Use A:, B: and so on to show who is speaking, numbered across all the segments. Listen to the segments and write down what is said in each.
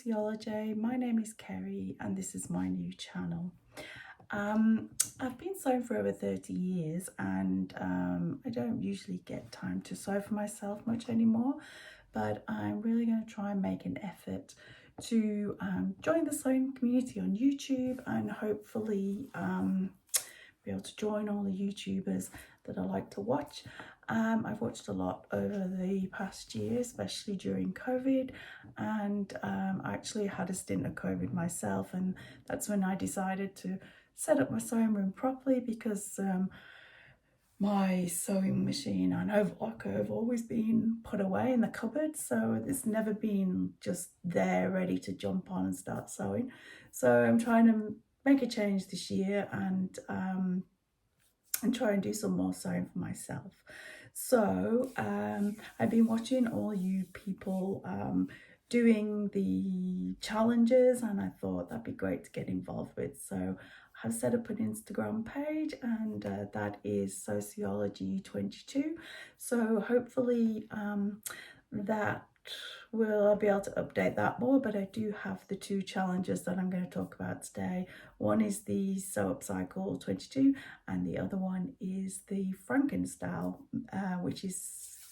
A: Sewciology. My name is Kerry and this is my new channel. I've been sewing for over 30 years and I don't usually get time to sew for myself much anymore, but I'm really going to try and make an effort to join the sewing community on YouTube and hopefully be able to join all the YouTubers that I like to watch. I've watched a lot over the past year, especially during COVID, and I actually had a stint of COVID myself, and that's when I decided to set up my sewing room properly because my sewing machine and overlocker have always been put away in the cupboard, so it's never been just there ready to jump on and start sewing. So I'm trying to make a change this year and try and do some more sewing for myself. So I've been watching all you people doing the challenges, and I thought that'd be great to get involved with. So I've set up an Instagram page, and that is Sewciology22. So hopefully I'll be able to update that more, but I do have the two challenges that I'm going to talk about today. One is the Upcycle 22 and the other one is the Frankenstyle, which is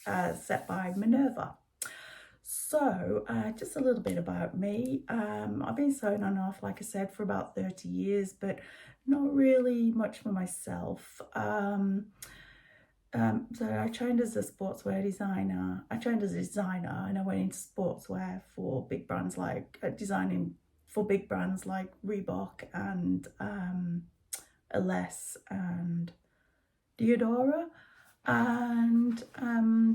A: set by Minerva. So just a little bit about me. I've been sewing on and off, like I said, for about 30 years, but not really much for myself. So I trained as a sportswear designer. And I went into sportswear for big brands like designing for big brands like Reebok and Ales and Diodora, and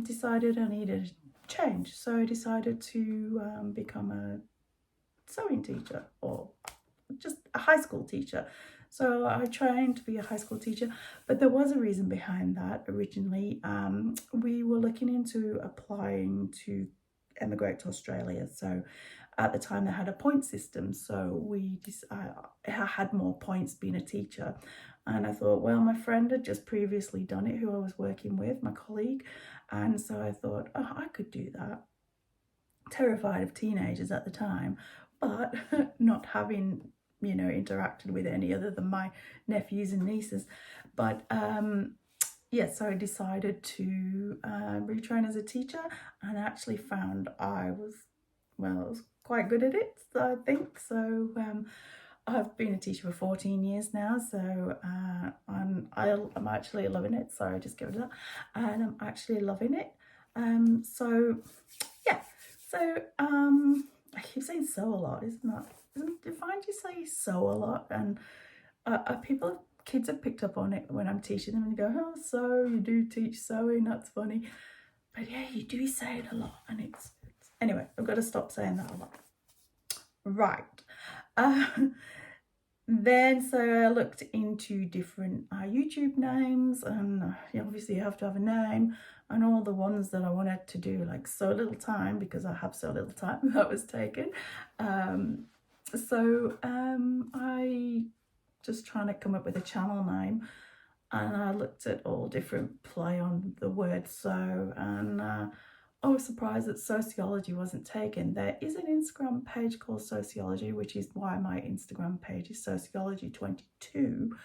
A: decided I needed a change. So I decided to become a sewing teacher, or just a high school teacher. So I trained to be a high school teacher, but there was a reason behind that. Originally, we were looking into applying to emigrate to Australia. So at the time they had a point system, so I had more points being a teacher. And I thought, well, my friend had just previously done it, who I was working with, my colleague. And so I thought, oh, I could do that. Terrified of teenagers at the time, but not having interacted with any other than my nephews and nieces. But yeah, so I decided to retrain as a teacher, and actually found I was quite good at it, I think. So I've been a teacher for 14 years now, so I'm actually loving it. Sorry, I just give it that, and I'm actually loving it. So yeah, so I keep saying sew a lot, isn't that? Do you find you say sew a lot? And kids have picked up on it when I'm teaching them and go, oh, so you do teach sewing, that's funny. But yeah, you do say it a lot, and it's anyway, I've got to stop saying that a lot. Right. Then so I looked into different YouTube names, and obviously you have to have a name, and all the ones that I wanted to do, like so little time, because I have so little time, that was taken. So I just trying to come up with a channel name, and I looked at all different play on the word sew, and I was surprised that Sewciology wasn't taken. There is an Instagram page called Sewciology, which is why my Instagram page is Sewciology22,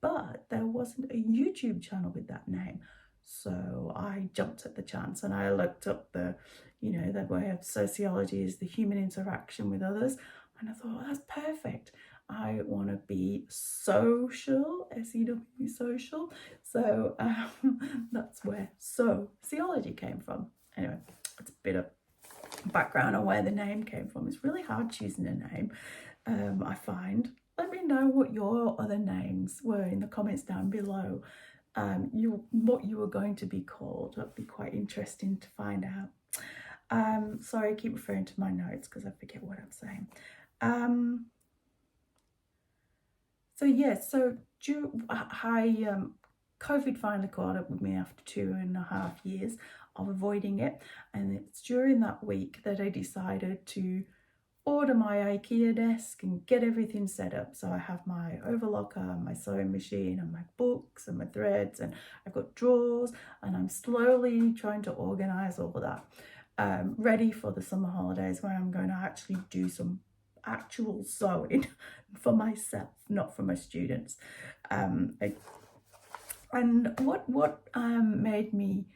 A: but there wasn't a YouTube channel with that name. So I jumped at the chance, and I looked up the way of sociology is the human interaction with others. And I thought, that's perfect. I want to be social, S-E-W, social. So that's where Sewciology came from. Anyway, it's a bit of background on where the name came from. It's really hard choosing a name, I find. Let me know what your other names were in the comments down below. What you were going to be called. That'd be quite interesting to find out. Sorry, I keep referring to my notes because I forget what I'm saying. So yeah, COVID finally caught up with me after 2.5 years of avoiding it, and it's during that week that I decided to order my IKEA desk and get everything set up. So I have my overlocker, my sewing machine, and my books and my threads, and I've got drawers, and I'm slowly trying to organize all of that. ready for the summer holidays, where I'm going to actually do some actual sewing for myself, not for my students. And what made me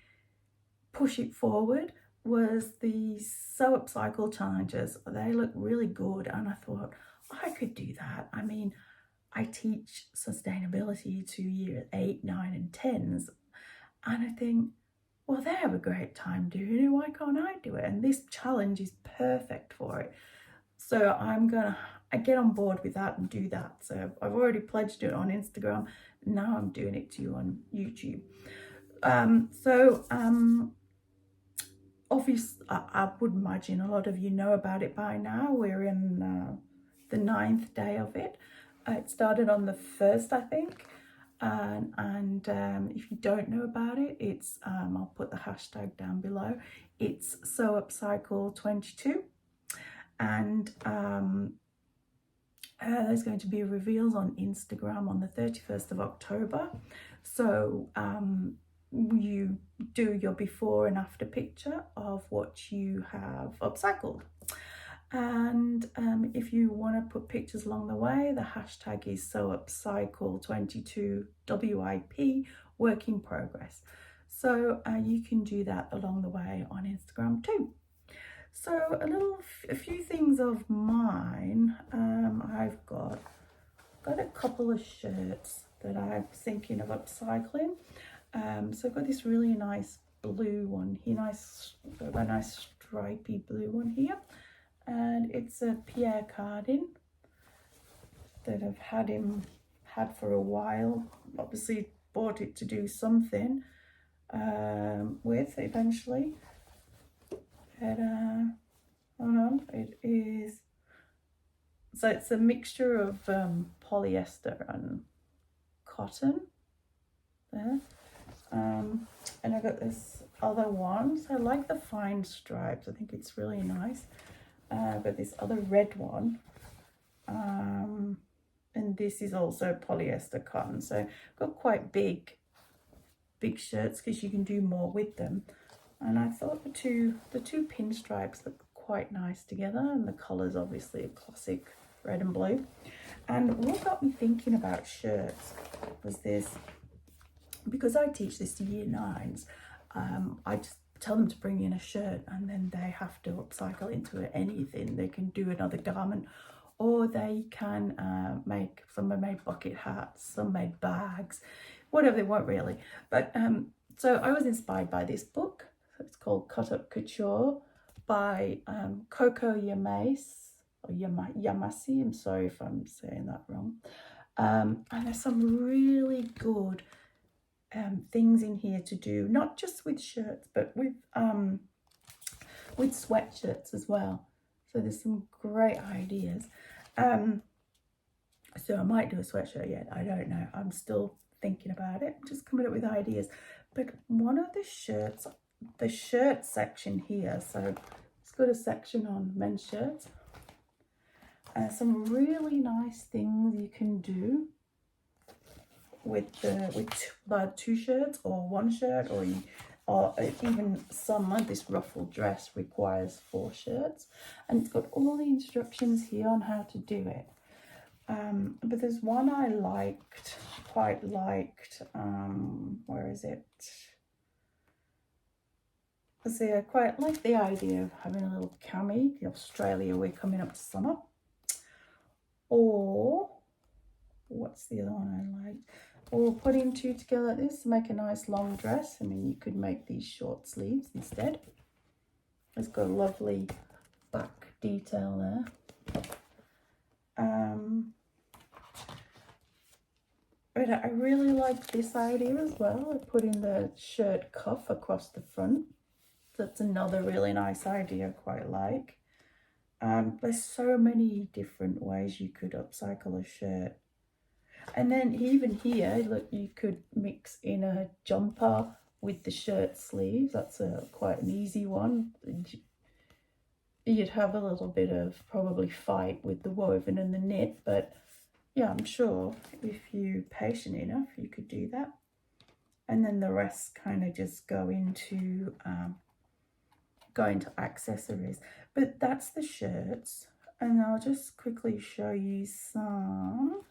A: push it forward was the Upcycle challenges. They look really good, and I thought, I could do that. I mean, I teach sustainability to year 8, 9 and 10s, and I think, well, they have a great time doing it, why can't I do it? And this challenge is perfect for it. So I get on board with that and do that. So I've already pledged it on Instagram. Now I'm doing it to you on YouTube. Obviously, I would imagine a lot of you know about it by now. We're in the 9th day of it. It started on the 1st, I think. And if you don't know about it, it's I'll put the hashtag down below. It's Sewciology1 and there's going to be reveals on Instagram on the 31st of October. So you do your before and after picture of what you have upcycled. And if you want to put pictures along the way, the hashtag is Sewciology22WIP work in progress. So you can do that along the way on Instagram too. So a few things of mine. I've got a couple of shirts that I'm thinking of upcycling. So I've got this really nice blue one here, a nice stripy blue one here. And it's a Pierre Cardin that I've had for a while. Obviously bought it to do something with eventually. And hold on, it is, so it's a mixture of polyester and cotton there. And I got this other one, so I like the fine stripes, I think it's really nice. But this other red one, and this is also polyester cotton. So I've got quite big shirts because you can do more with them. And I thought the two pinstripes look quite nice together, and the colours obviously a classic red and blue. And what got me thinking about shirts was this, because I teach this to year 9s, I just tell them to bring in a shirt, and then they have to upcycle into anything. They can do another garment, or they can make, some have made bucket hats, some made bags, whatever they want really. But so I was inspired by this book. It's called Cut Up Couture by Coco Yamasi. I'm sorry if I'm saying that wrong. And there's some really good things in here to do, not just with shirts, but with sweatshirts as well. So there's some great ideas. So I might do a sweatshirt yet, I don't know. I'm still thinking about it, just coming up with ideas. But one of the shirts, the shirt section here, so it's got a section on men's shirts. Some really nice things you can do with two shirts or one shirt, or even some of this ruffled dress requires 4 shirts, and it's got all the instructions here on how to do it. But there's one I quite liked. Where is it? See, I quite like the idea of having a little cami. Australia, we're coming up to summer. Or what's the other one I like? Or putting 2 together like this to make a nice long dress. I mean, you could make these short sleeves instead. It's got a lovely back detail there. But I really like this idea as well, of putting the shirt cuff across the front. That's another really nice idea I quite like. There's so many different ways you could upcycle a shirt. And then even here, look, you could mix in a jumper with the shirt sleeves. That's quite an easy one. You'd have a little bit of probably fight with the woven and the knit, but yeah, I'm sure if you're patient enough, you could do that. And then the rest kind of just go into go into accessories. But that's the shirts, and I'll just quickly show you some.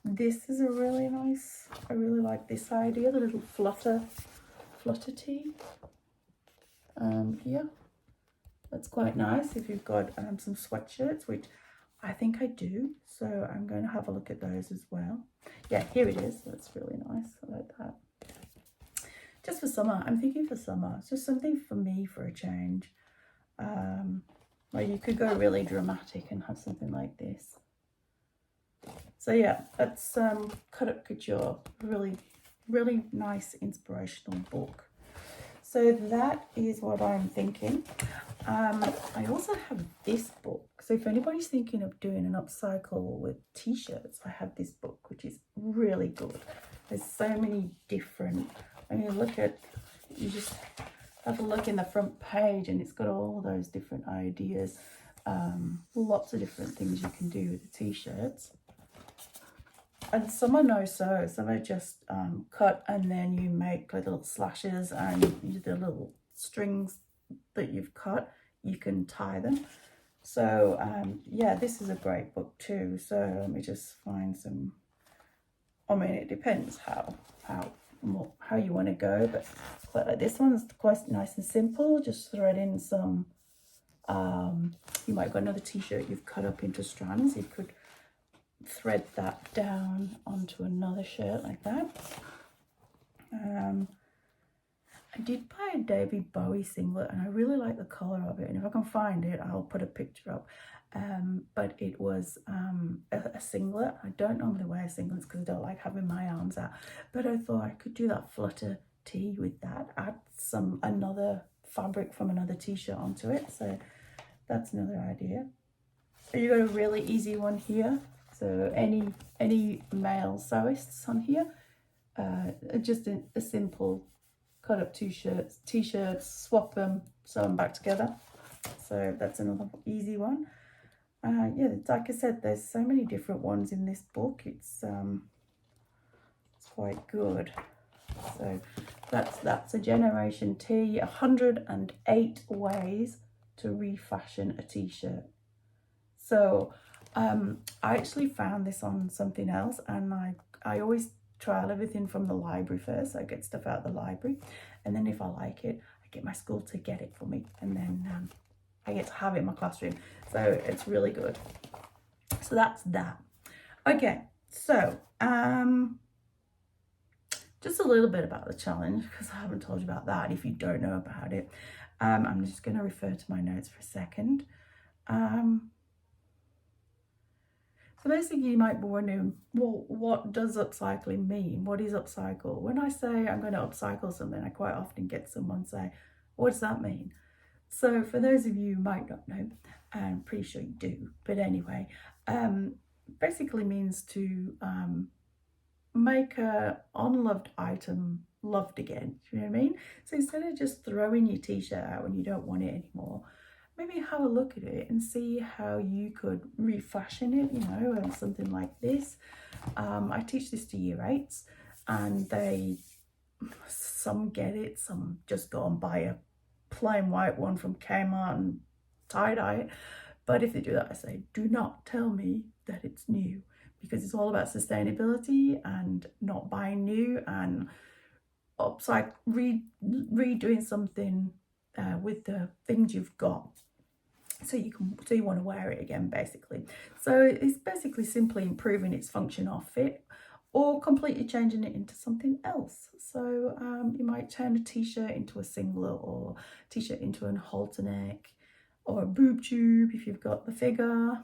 A: This is a really nice, I really like this idea, the little flutter tee here. That's quite nice if you've got some sweatshirts, which I think I do, so I'm going to have a look at those as well. Yeah, here it is. That's really nice. I like that. Just for summer, I'm thinking for summer. It's just something for me for a change. Like you could go really dramatic and have something like this. So yeah, that's Cut Up Couture. Really, really nice inspirational book. So that is what I'm thinking. I also have this book. So if anybody's thinking of doing an upcycle with t-shirts, I have this book, which is really good. There's so many different, I mean, you just have a look in the front page and it's got all those different ideas. Lots of different things you can do with the t-shirts. And some are no-sew, some are just cut, and then you make little slashes, and the little strings that you've cut, you can tie them. So yeah, this is a great book too. So let me just find some. I mean, it depends how you want to go, but quite like this one's quite nice and simple. Just thread in some. You might got another t-shirt you've cut up into strands. You could thread that down onto another shirt like that. I did buy a David Bowie singlet and I really like the colour of it, and if I can find it I'll put a picture up. But it was a singlet. I don't normally wear singlets because I don't like having my arms out, but I thought I could do that flutter tee with that, add another fabric from another t-shirt onto it. So that's another idea. You got a really easy one here. So any male sewists on here, just a simple cut up t-shirts, swap them, sew them back together. So that's another easy one. Yeah, like I said, there's so many different ones in this book. It's quite good. So that's a Generation T, 108 ways to refashion a t-shirt. So I actually found this on something else, and I always trial everything from the library first. So I get stuff out of the library, and then if I like it, I get my school to get it for me, and then I get to have it in my classroom. So it's really good. So that's that. Okay, so just a little bit about the challenge, because I haven't told you about that if you don't know about it. I'm just going to refer to my notes for a second. So basically you might be wondering, well, what does upcycling mean? What is upcycle? When I say I'm going to upcycle something, I quite often get someone say, what does that mean? So for those of you who might not know, I'm pretty sure you do, but anyway, basically means to make a unloved item loved again. Do you know what I mean? So instead of just throwing your t-shirt out when you don't want it anymore, maybe have a look at it and see how you could refashion it, you know, and something like this. I teach this to year 8s, and some get it, some just go and buy a plain white one from Kmart and tie-dye it. But if they do that, I say, do not tell me that it's new, because it's all about sustainability and not buying new and redoing something with the things you've got, so you want to wear it again, basically. So it's basically simply improving its function or fit, or completely changing it into something else. So you might turn a t-shirt into a singlet, or t-shirt into an halter neck, or a boob tube if you've got the figure.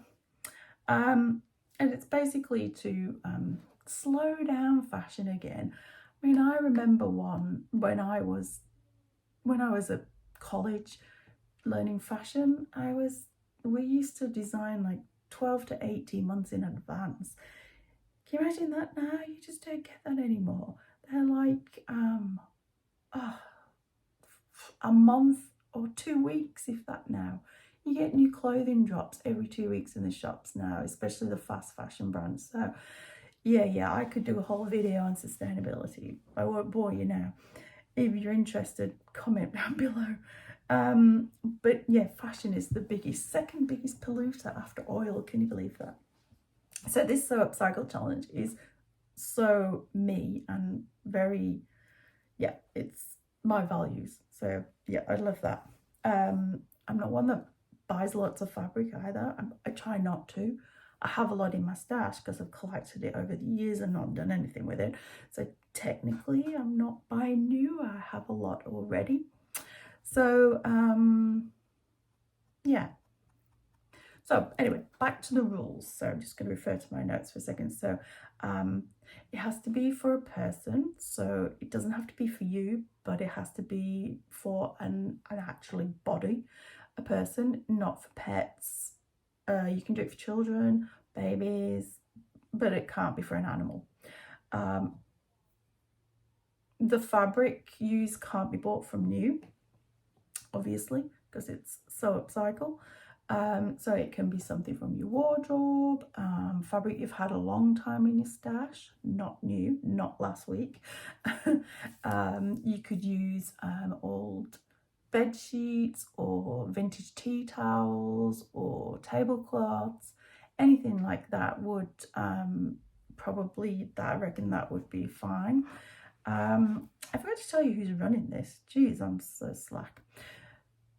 A: And it's basically to slow down fashion again. I mean, I remember one when I was at college learning fashion. We used to design like 12 to 18 months in advance. Can you imagine that now? You just don't get that anymore. They're like a month or 2 weeks, if that now. You get new clothing drops every 2 weeks in the shops now, especially the fast fashion brands. So yeah, I could do a whole video on sustainability. I won't bore you now. If you're interested, comment down below. But yeah, fashion is the second biggest polluter after oil. Can you believe that? So this Upcycle challenge is so me and very, yeah, it's my values. So yeah, I love that. I'm not one that buys lots of fabric either. I try not to. I have a lot in my stash because I've collected it over the years and not done anything with it. So technically I'm not buying new. I have a lot already. So yeah. So anyway, back to the rules. So I'm just going to refer to my notes for a second. So it has to be for a person. So it doesn't have to be for you, but it has to be for an actually body, a person, not for pets. You can do it for children, babies, but it can't be for an animal. The fabric used can't be bought from new, obviously, because it's Sewciology. So it can be something from your wardrobe, fabric you've had a long time in your stash, not new, not last week. You could use old bed sheets or vintage tea towels or tablecloths, anything like that would probably, I reckon that would be fine. I forgot to tell you who's running this. Geez, I'm so slack.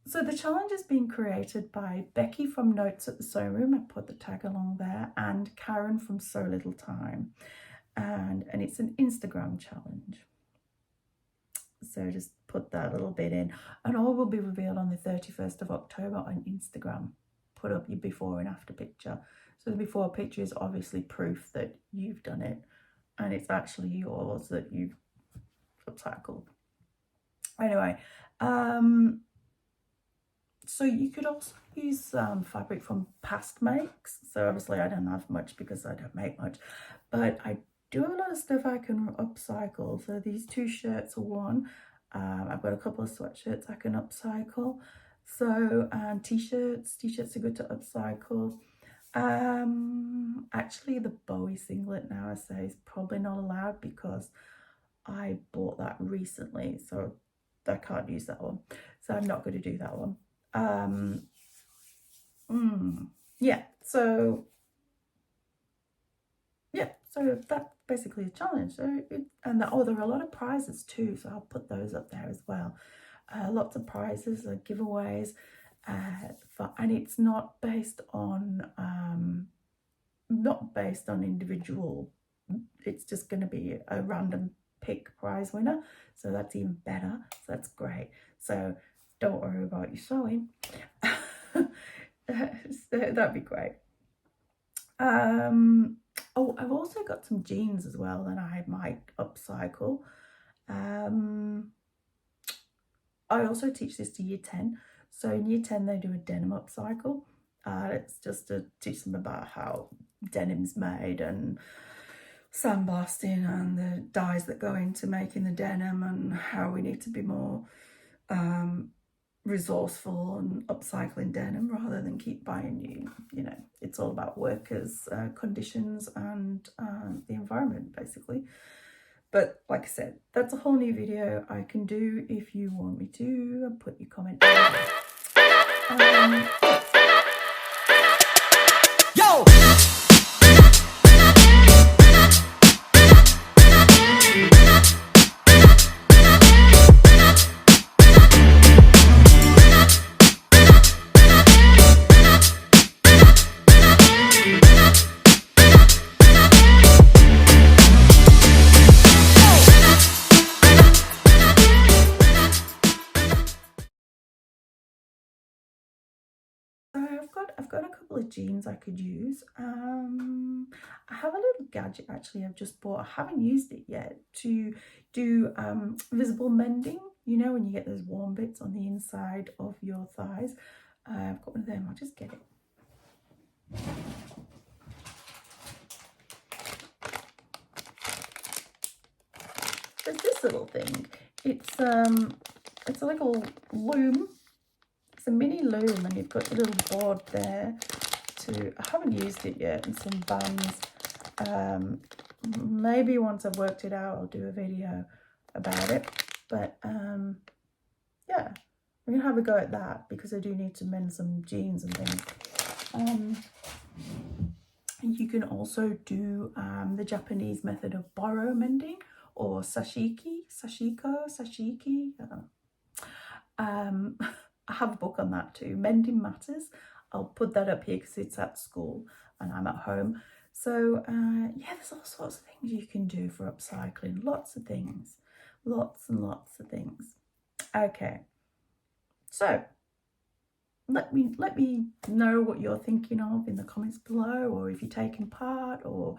A: So the challenge is being created by Becky from Notes at the Sewing Room. I put the tag along there, and Karen from So Little Time, and it's an Instagram challenge. So just put that little bit in, and all will be revealed on the 31st of October on Instagram. Put up your before and after picture. So the before picture is obviously proof that you've done it, and it's actually yours that you've upcycled. Anyway, so you could also use fabric from past makes. So obviously I don't have much because I don't make much, but I do have a lot of stuff I can upcycle. So these two shirts are one. I've got a couple of sweatshirts I can upcycle. So t-shirts are good to upcycle. Actually the Bowie singlet now I say is probably not allowed because I bought that recently, so I can't use that one. So I'm not going to do that one. Yeah, so that's basically a challenge. So there are a lot of prizes too, so I'll put those up there as well. Lots of prizes, giveaways, and it's not based on individual. It's just going to be a random pick prize winner, so that's even better. So that's great. So don't worry about your sewing. So that'd be great. Oh, I've also got some jeans as well that I might upcycle. I also teach this to year 10. So in year 10 they do a denim upcycle. It's just to teach them about how denim's made and sandblasting and the dyes that go into making the denim and how we need to be more resourceful and upcycling denim rather than keep buying new. You know, it's all about workers' conditions and the environment basically. But like I said, that's a whole new video I can do if you want me to. Put your comment down. Yo! I've got a couple of jeans I could use. I have a little gadget actually I've just bought. I haven't used it yet to do visible mending. You know, when you get those warm bits on the inside of your thighs. I've got one of them. I'll just get it. There's this little thing. It's a little loom. It's a mini loom, and you've got your little board there I haven't used it yet, and some bands. Maybe once I've worked it out I'll do a video about it, but yeah, I'm going to have a go at that because I do need to mend some jeans and things. You can also do the Japanese method of borrow mending, or sashiki. I have a book on that too, Mending Matters. I'll put that up here because it's at school and I'm at home. So yeah, there's all sorts of things you can do for upcycling. Lots of things. Lots and lots of things. Okay. So let me know what you're thinking of in the comments below, or if you're taking part or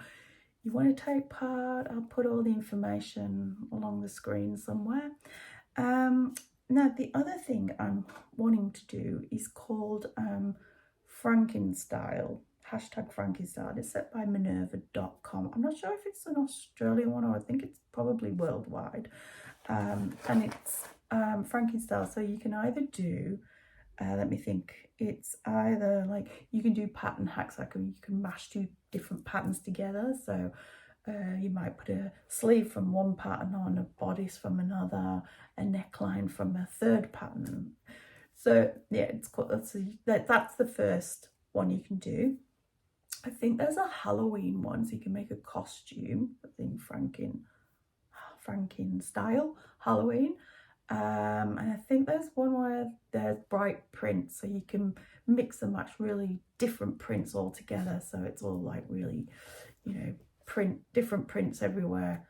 A: you want to take part. I'll put all the information along the screen somewhere. Now, the other thing I'm wanting to do is called Frankenstyle, #Frankenstyle. It's set by minerva.com. I'm not sure if it's an Australian one, or I think it's probably worldwide. And it's Frankenstyle, so you can either do, let me think, it's either like you can do pattern hacks, like you can mash two different patterns together. So you might put a sleeve from one pattern on, a bodice from another, a neckline from a third pattern. So yeah, it's quite, that's the first one you can do. I think there's a Halloween one, so you can make a costume. I think Frankenstyle Halloween. And I think there's one where there's bright prints, so you can mix and match really different prints all together. So it's all like really, you know, different prints everywhere.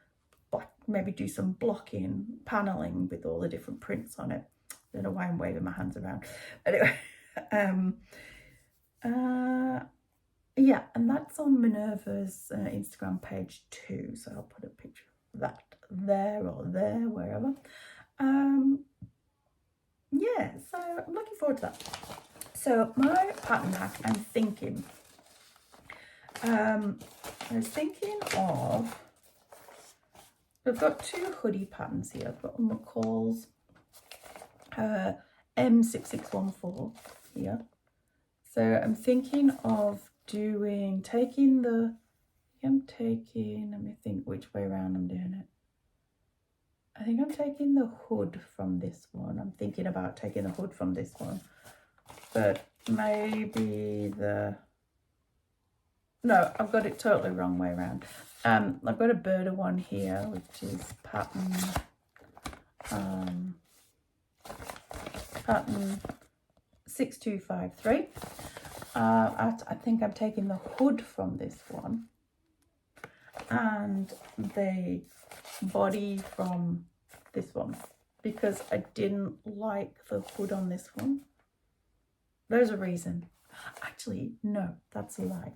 A: Maybe do some blocking, paneling with all the different prints on it. I don't know why I'm waving my hands around. Anyway, yeah, and that's on Minerva's Instagram page too. So I'll put a picture of that there or there, wherever. Yeah, so I'm looking forward to that. So my pattern hack, I'm thinking, I was thinking of, I've got two hoodie patterns here. I've got McCall's M6614 here. So I'm thinking of taking, let me think which way around I'm doing it. I think I'm taking the hood from this one. I'm thinking about taking the hood from this one, but maybe no, I've got it totally wrong way around. I've got a birder one here, which is pattern 6253. I think I'm taking the hood from this one and the body from this one, because I didn't like the hood on this one. There's a reason. Actually, no, that's a lie.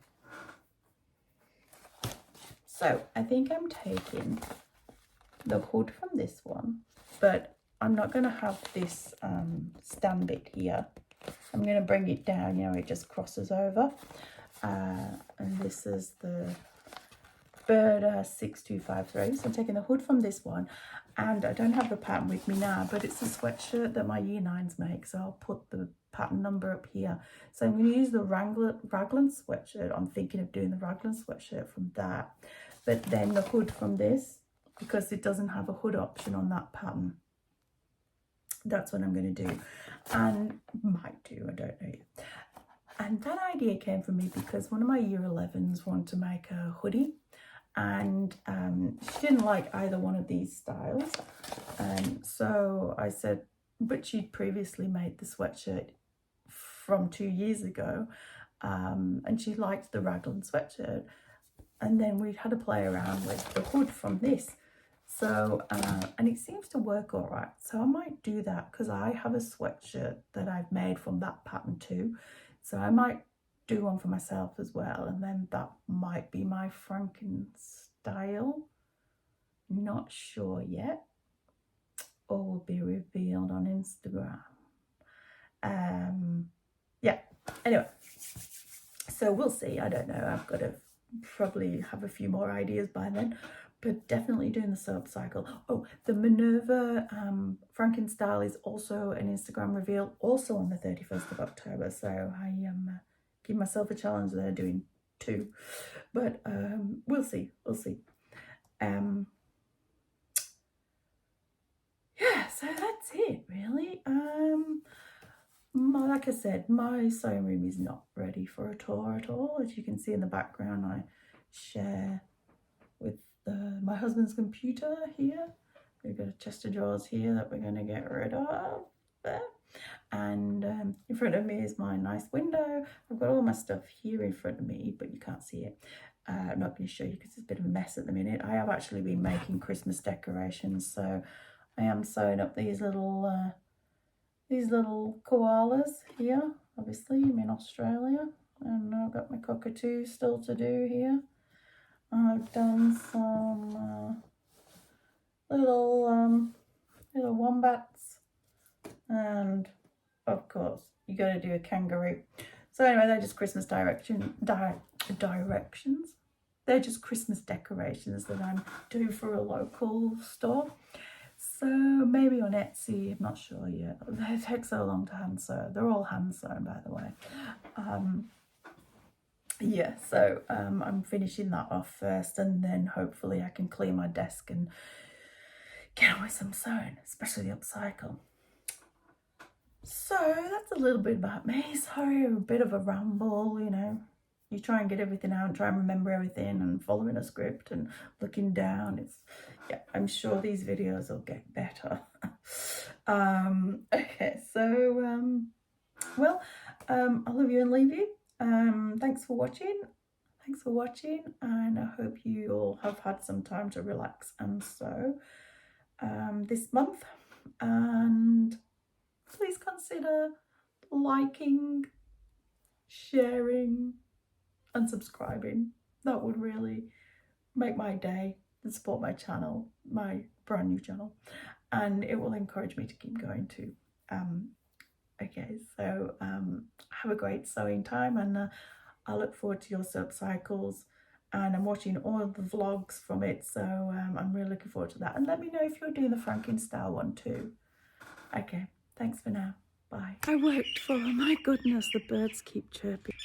A: So I think I'm taking the hood from this one, but I'm not going to have this stand bit here. I'm going to bring it down, you know, it just crosses over. And this is the birder 6253. So I'm taking the hood from this one, and I don't have the pattern with me now, but it's a sweatshirt that my year 9s make, so I'll put the pattern number up here. So I'm going to use the raglan sweatshirt. I'm thinking of doing the raglan sweatshirt from that, but then the hood from this, because it doesn't have a hood option on that pattern. That's what I'm going to do, and might do, I don't know. And that idea came from me because one of my year 11s wanted to make a hoodie, and she didn't like either one of these styles. So I said, but she'd previously made the sweatshirt from 2 years ago, and she liked the raglan sweatshirt. And then we had to play around with the hood from this. So, and it seems to work all right. So I might do that because I have a sweatshirt that I've made from that pattern too. So I might do one for myself as well. And then that might be my Frankenstyle. Not sure yet. Or will be revealed on Instagram. Yeah, anyway. So we'll see. I don't know. I've got to probably have a few more ideas by then. But definitely doing the Upcycle. Oh, the Minerva Frankenstyle is also an Instagram reveal, also on the 31st of October. So I give myself a challenge there, doing 2. But we'll see. Yeah, so that's it, really. like I said, my sewing room is not ready for a tour at all. As you can see in the background, I share with my husband's computer here. We've got a chest of drawers here that we're going to get rid of there. And in front of me is my nice window. I've got all my stuff here in front of me, but you can't see it. I'm not going to show you because it's a bit of a mess at the minute. I have actually been making Christmas decorations, so I am sewing up these little koalas here. Obviously, I'm in Australia, and I've got my cockatoo still to do here. I've done some little wombats, and of course you got to do a kangaroo. So anyway, they're just Christmas directions. They're just Christmas decorations that I'm doing for a local store. So maybe on Etsy, I'm not sure yet. They take so long to hand sew. They're all hand sewn, by the way. Yeah, so I'm finishing that off first, and then hopefully I can clean my desk and get on with some sewing, especially the Upcycle. So that's a little bit about me. Sorry, a bit of a ramble, you know. You try and get everything out and try and remember everything and following a script and looking down. It's, yeah, I'm sure these videos will get better. Okay, so, well, I'll love you and leave you. Thanks for watching. And I hope you all have had some time to relax and sew this month. And please consider liking, sharing and subscribing. That would really make my day and support my channel, my brand new channel, and it will encourage me to keep going too. Okay, so have a great sewing time, and I look forward to your Sewcycles, and I'm watching all the vlogs from it, so I'm really looking forward to that. And let me know if you're doing the Frankenstyle one too. Okay, thanks for now. Bye. I worked for, oh my goodness, the birds keep chirping.